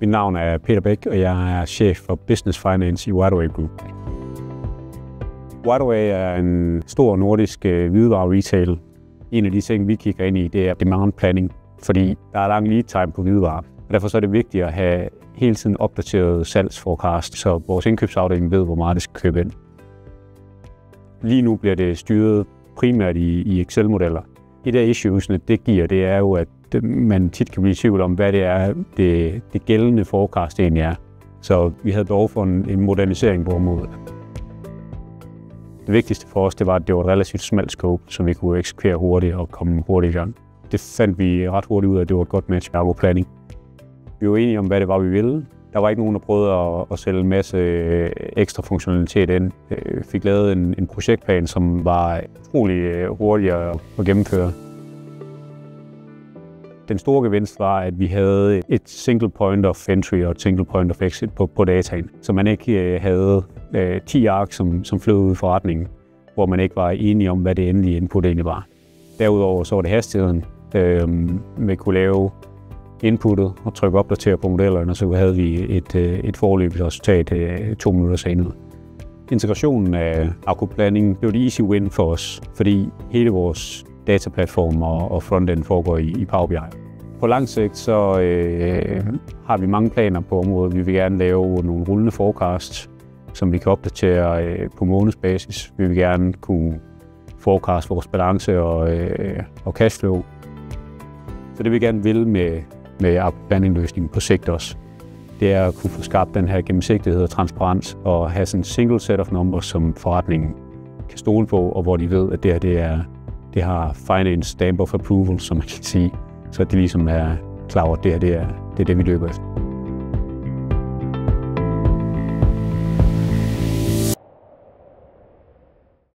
Mit navn er Peter Bæk, og jeg er chef for Business Finance i WhiteAway Group. WhiteAway er en stor nordisk hvidevarer-retail. En af de ting, vi kigger ind i, det er demand planning, fordi der er lang lead time på hvidevarer. Og derfor er det vigtigt at have hele tiden opdateret salgsforecast, så vores indkøbsafdeling ved, hvor meget det skal købe ind. Lige nu bliver det styret primært i Excel-modeller. Et af issuesene, det giver, det er jo, at man tit kan blive i tvivl om, hvad det er, det gældende forecast egentlig er. Så vi havde behov for en modernisering på området. Det vigtigste for os, det var, at det var et relativt smalt scope, så vi kunne eksekvere hurtigt og komme hurtigt i gang. Det fandt vi ret hurtigt ud af, at det var et godt match med Argo Planning. Vi var enige om, hvad det var, vi ville. Der var ikke nogen, der prøvede at sælge en masse ekstra funktionalitet ind. Vi fik lavet en projektplan, som var utrolig hurtig at gennemføre. Den store gevinst var, at vi havde et single point of entry og et single point of exit på dataen, så man ikke havde 10 ark, som flød ud i forretningen, hvor man ikke var enige om, hvad det endelige input egentlig var. Derudover så var det hastigheden. Vi kunne lave inputtet og trykke opdatere på modellerne, og så havde vi et foreløbigt resultat 2 minutter senere. Integrationen af Argo Planning blev et easy win for os, fordi hele vores dataplatform og frontend foregår i Power BI. På lang sigt så har vi mange planer på området. Vi vil gerne lave nogle rullende forecast, som vi kan opdatere på månedsbasis. Vi vil gerne kunne forecast vores balance og cashflow. Så det vi gerne vil med Argo Planning-løsningen på sigt også, det er at kunne få skabt den her gennemsigtighed og transparens og have sådan en single set of numbers, som forretningen kan stole på, og hvor de ved, at det har finance stamp of approval, som man kan sige, så det ligesom er klar over, at det er det, vi løber efter.